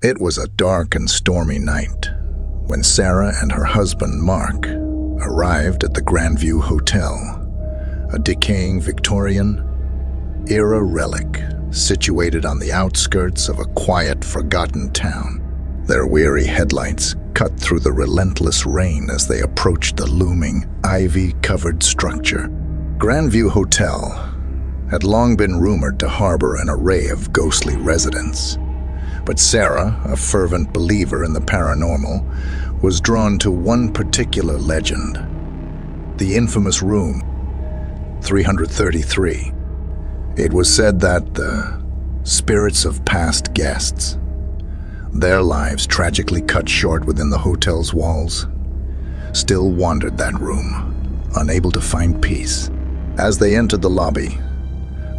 It was a dark and stormy night when Sarah and her husband, Mark, arrived at the Grandview Hotel, a decaying Victorian-era relic situated on the outskirts of a quiet, forgotten town. Their weary headlights cut through the relentless rain as they approached the looming, ivy-covered structure. Grandview Hotel had long been rumored to harbor an array of ghostly residents. But Sarah, a fervent believer in the paranormal, was drawn to one particular legend: the infamous room 333. It was said that the spirits of past guests, their lives tragically cut short within the hotel's walls, still wandered that room, unable to find peace. As they entered the lobby,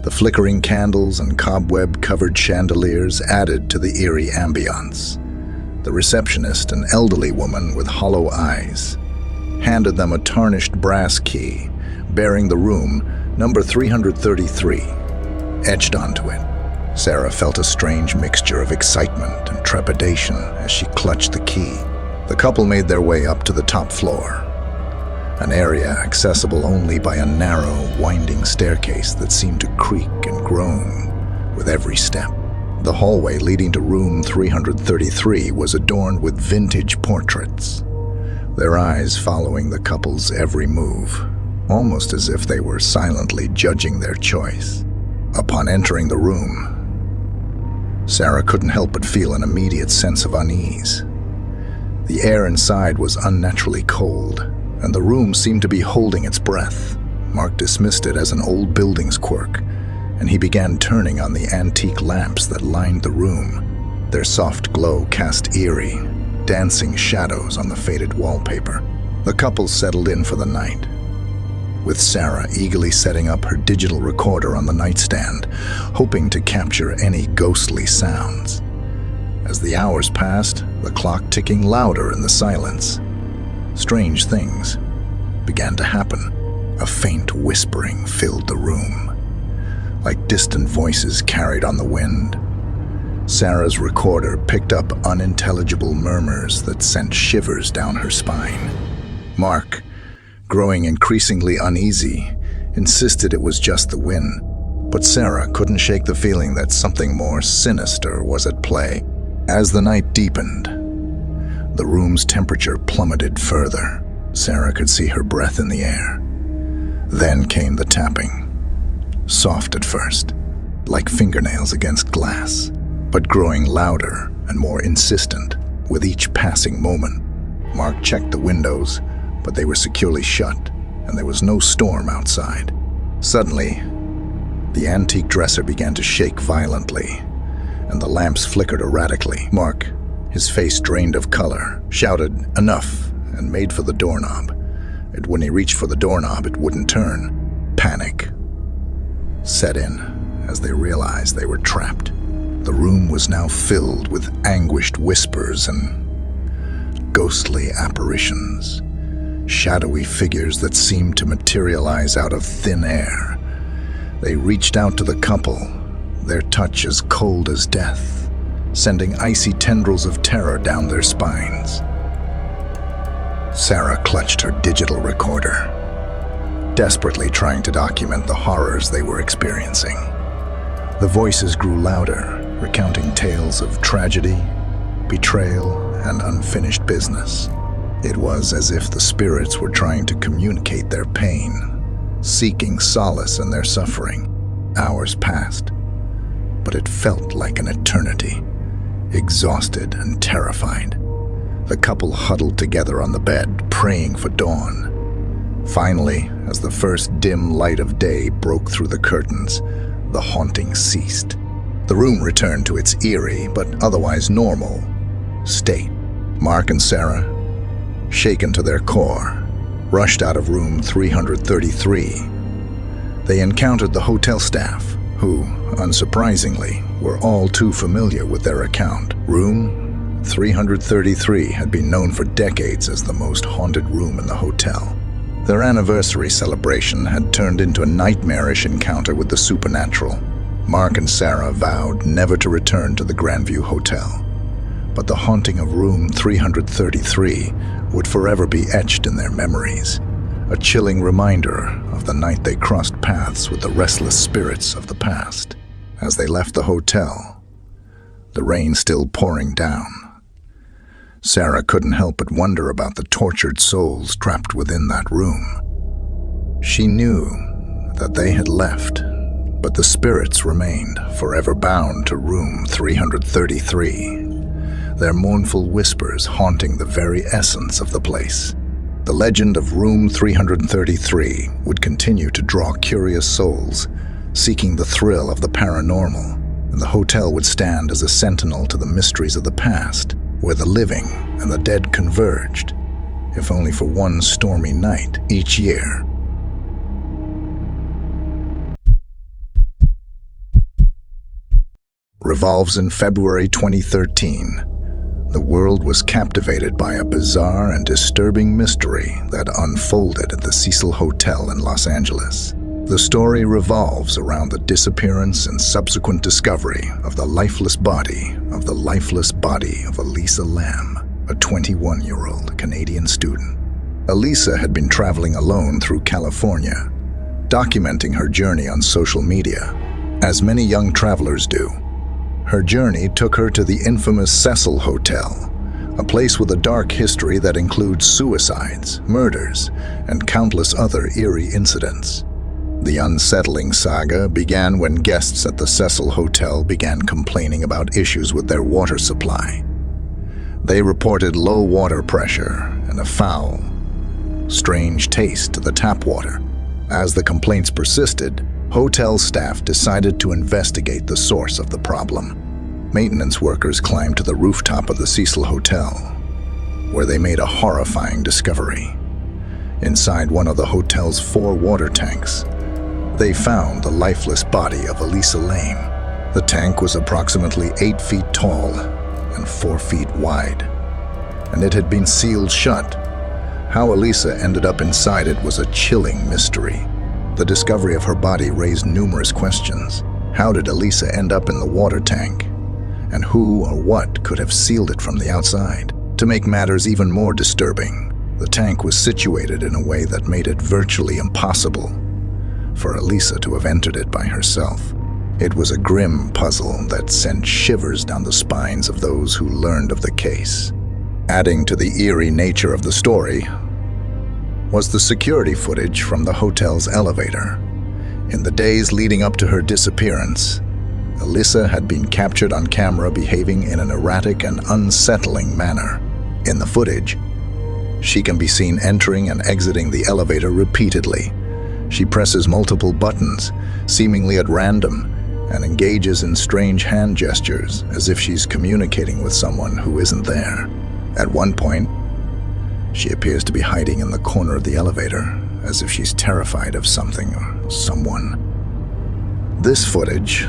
the flickering candles and cobweb-covered chandeliers added to the eerie ambiance. The receptionist, an elderly woman with hollow eyes, handed them a tarnished brass key bearing the room number 333 etched onto it. Sarah felt a strange mixture of excitement and trepidation as she clutched the key. The couple made their way up to the top floor, an area accessible only by a narrow, winding staircase that seemed to creak and groan with every step. The hallway leading to room 333 was adorned with vintage portraits, their eyes following the couple's every move, almost as if they were silently judging their choice. Upon entering the room, Sarah couldn't help but feel an immediate sense of unease. The air inside was unnaturally cold, and the room seemed to be holding its breath. Mark dismissed it as an old building's quirk, and he began turning on the antique lamps that lined the room. Their soft glow cast eerie, dancing shadows on the faded wallpaper. The couple settled in for the night, with Sarah eagerly setting up her digital recorder on the nightstand, hoping to capture any ghostly sounds. As the hours passed, the clock ticking louder in the silence, strange things began to happen. A faint whispering filled the room, like distant voices carried on the wind. Sarah's recorder picked up unintelligible murmurs that sent shivers down her spine. Mark, growing increasingly uneasy, insisted it was just the wind, but Sarah couldn't shake the feeling that something more sinister was at play. As the night deepened, the room's temperature plummeted further. Sarah could see her breath in the air. Then came the tapping, soft at first, like fingernails against glass, but growing louder and more insistent with each passing moment. Mark checked the windows, but they were securely shut, and there was no storm outside. Suddenly, the antique dresser began to shake violently, and the lamps flickered erratically. Mark, his face drained of color, shouted, "Enough," and made for the doorknob. And when he reached for the doorknob, it wouldn't turn. Panic set in as they realized they were trapped. The room was now filled with anguished whispers and ghostly apparitions, shadowy figures that seemed to materialize out of thin air. They reached out to the couple, their touch as cold as death, sending icy tendrils of terror down their spines. Sarah clutched her digital recorder, desperately trying to document the horrors they were experiencing. The voices grew louder, recounting tales of tragedy, betrayal, and unfinished business. It was as if the spirits were trying to communicate their pain, seeking solace in their suffering. Hours passed, but it felt like an eternity. Exhausted and terrified, the couple huddled together on the bed, praying for dawn. Finally, as the first dim light of day broke through the curtains, the haunting ceased. The room returned to its eerie but otherwise normal state. Mark and Sarah, shaken to their core, rushed out of room 333. They encountered the hotel staff, who, unsurprisingly, were all too familiar with their account. Room 333 had been known for decades as the most haunted room in the hotel. Their anniversary celebration had turned into a nightmarish encounter with the supernatural. Mark and Sarah vowed never to return to the Grandview Hotel, but the haunting of room 333 would forever be etched in their memories, a chilling reminder of the night they crossed paths with the restless spirits of the past. As they left the hotel, the rain still pouring down, Sarah couldn't help but wonder about the tortured souls trapped within that room. She knew that they had left, but the spirits remained forever bound to room 333, their mournful whispers haunting the very essence of the place. The legend of room 333 would continue to draw curious souls, seeking the thrill of the paranormal, and the hotel would stand as a sentinel to the mysteries of the past, where the living and the dead converged, if only for one stormy night each year. Revolves in February 2013. The world was captivated by a bizarre and disturbing mystery that unfolded at the Cecil Hotel in Los Angeles. The story revolves around the disappearance and subsequent discovery of the lifeless body of Elisa Lam, a 21-year-old Canadian student. Elisa had been traveling alone through California, documenting her journey on social media, as many young travelers do. Her journey took her to the infamous Cecil Hotel, a place with a dark history that includes suicides, murders, and countless other eerie incidents. The unsettling saga began when guests at the Cecil Hotel began complaining about issues with their water supply. They reported low water pressure and a foul, strange taste to the tap water. As the complaints persisted, hotel staff decided to investigate the source of the problem. Maintenance workers climbed to the rooftop of the Cecil Hotel, where they made a horrifying discovery. Inside one of the hotel's 4 water tanks, they found the lifeless body of Elisa Lam. The tank was approximately 8 feet tall and 4 feet wide, and it had been sealed shut. How Elisa ended up inside it was a chilling mystery. The discovery of her body raised numerous questions. How did Elisa end up in the water tank? And who or what could have sealed it from the outside? To make matters even more disturbing, the tank was situated in a way that made it virtually impossible for Elisa to have entered it by herself. It was a grim puzzle that sent shivers down the spines of those who learned of the case. Adding to the eerie nature of the story was the security footage from the hotel's elevator. In the days leading up to her disappearance, Elisa had been captured on camera behaving in an erratic and unsettling manner. In the footage, she can be seen entering and exiting the elevator repeatedly. She presses multiple buttons, seemingly at random, and engages in strange hand gestures as if she's communicating with someone who isn't there. At one point, she appears to be hiding in the corner of the elevator, as if she's terrified of something or someone. This footage,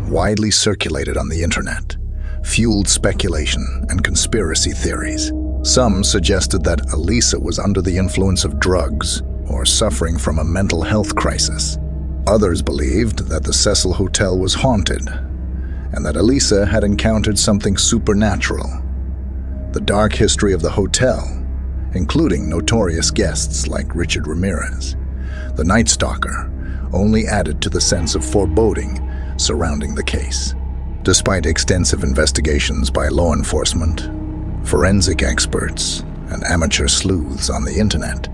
widely circulated on the internet, fueled speculation and conspiracy theories. Some suggested that Elisa was under the influence of drugs or suffering from a mental health crisis. Others believed that the Cecil Hotel was haunted and that Elisa had encountered something supernatural. The dark history of the hotel, including notorious guests like Richard Ramirez, the Night Stalker, only added to the sense of foreboding surrounding the case. Despite extensive investigations by law enforcement, forensic experts, and amateur sleuths on the internet,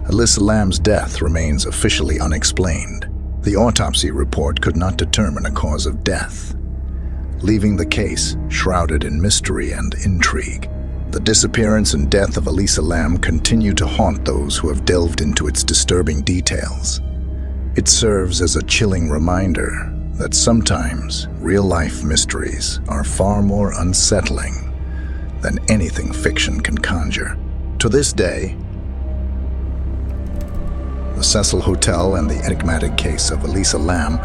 Elisa Lam's death remains officially unexplained. The autopsy report could not determine a cause of death, leaving the case shrouded in mystery and intrigue. The disappearance and death of Elisa Lam continue to haunt those who have delved into its disturbing details. It serves as a chilling reminder that sometimes real-life mysteries are far more unsettling than anything fiction can conjure. To this day, the Cecil Hotel and the enigmatic case of Elisa Lam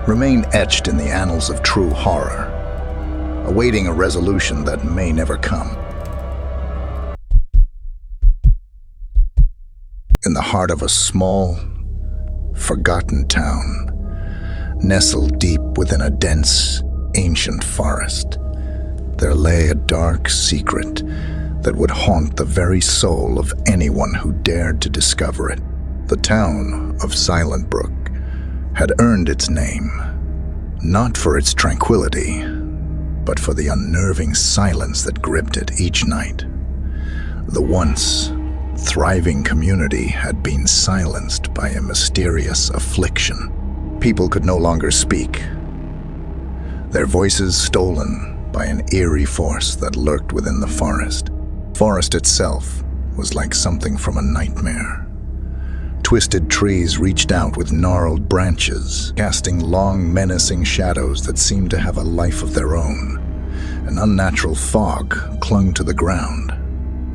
remain etched in the annals of true horror, awaiting a resolution that may never come. In the heart of a small, forgotten town, nestled deep within a dense, ancient forest, there lay a dark secret that would haunt the very soul of anyone who dared to discover it. The town of Silent Brook had earned its name, not for its tranquility, but for the unnerving silence that gripped it each night. The once thriving community had been silenced by a mysterious affliction. People could no longer speak, their voices stolen by an eerie force that lurked within the forest. Forest itself was like something from a nightmare. Twisted trees reached out with gnarled branches, casting long, menacing shadows that seemed to have a life of their own. An unnatural fog clung to the ground,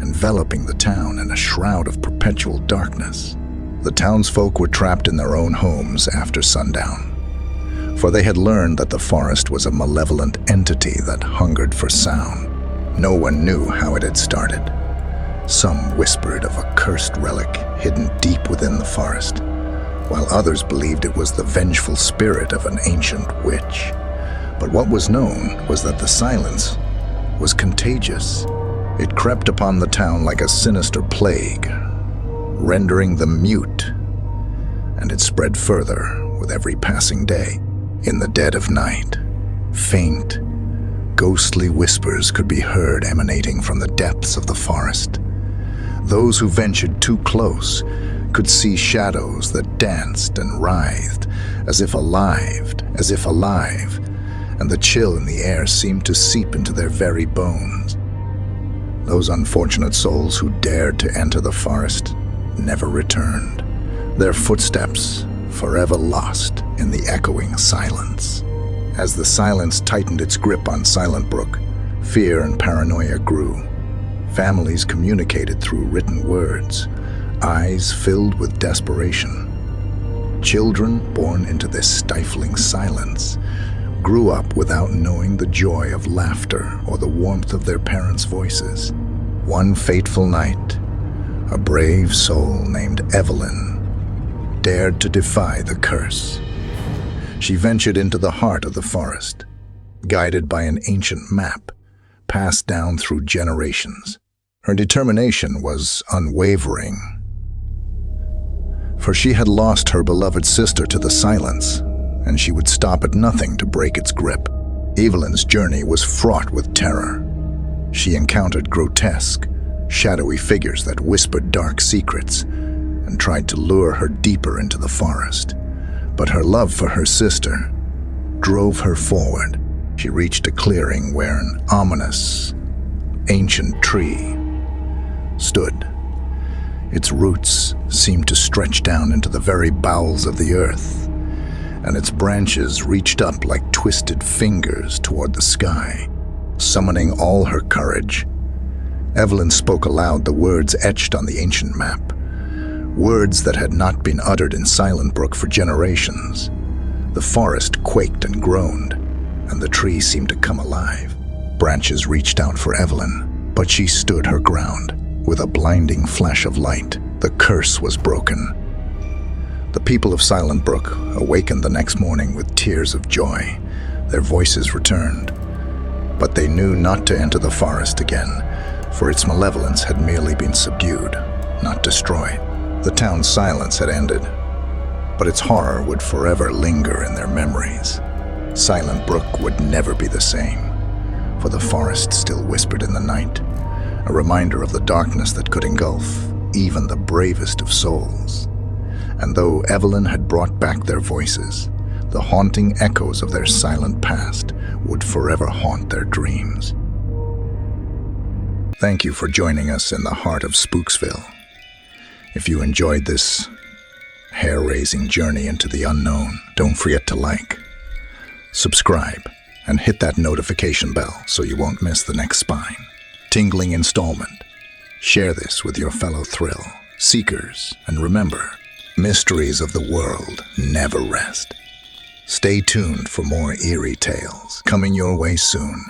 enveloping the town in a shroud of perpetual darkness. The townsfolk were trapped in their own homes after sundown, for they had learned that the forest was a malevolent entity that hungered for sound. No one knew how it had started. Some whispered of a cursed relic hidden deep within the forest, while others believed it was the vengeful spirit of an ancient witch. But what was known was that the silence was contagious. It crept upon the town like a sinister plague, rendering them mute, and it spread further with every passing day. In the dead of night, faint, ghostly whispers could be heard emanating from the depths of the forest. Those who ventured too close could see shadows that danced and writhed, as if alive, and the chill in the air seemed to seep into their very bones. Those unfortunate souls who dared to enter the forest never returned, their footsteps forever lost in the echoing silence. As the silence tightened its grip on Silent Brook, fear and paranoia grew. Families communicated through written words, eyes filled with desperation. Children born into this stifling silence grew up without knowing the joy of laughter or the warmth of their parents' voices. One fateful night, a brave soul named Evelyn dared to defy the curse. She ventured into the heart of the forest, guided by an ancient map passed down through generations. Her determination was unwavering, for she had lost her beloved sister to the silence, and she would stop at nothing to break its grip. Evelyn's journey was fraught with terror. She encountered grotesque, shadowy figures that whispered dark secrets and tried to lure her deeper into the forest. But her love for her sister drove her forward. She reached a clearing where an ominous, ancient tree stood. Its roots seemed to stretch down into the very bowels of the earth, and its branches reached up like twisted fingers toward the sky. Summoning all her courage, Evelyn spoke aloud the words etched on the ancient map, words that had not been uttered in Silent Brook for generations. The forest quaked and groaned, and the tree seemed to come alive. Branches reached out for Evelyn, but she stood her ground. With a blinding flash of light, the curse was broken. The people of Silent Brook awakened the next morning with tears of joy. Their voices returned, but they knew not to enter the forest again, for its malevolence had merely been subdued, not destroyed. The town's silence had ended, but its horror would forever linger in their memories. Silent Brook would never be the same, for the forest still whispered in the night, a reminder of the darkness that could engulf even the bravest of souls. And though Evelyn had brought back their voices, the haunting echoes of their silent past would forever haunt their dreams. Thank you for joining us in the heart of Spooksville. If you enjoyed this hair-raising journey into the unknown, don't forget to like, subscribe, and hit that notification bell so you won't miss the next spine-tingling installment. Share this with your fellow thrill seekers, and remember, mysteries of the world never rest. Stay tuned for more eerie tales coming your way soon.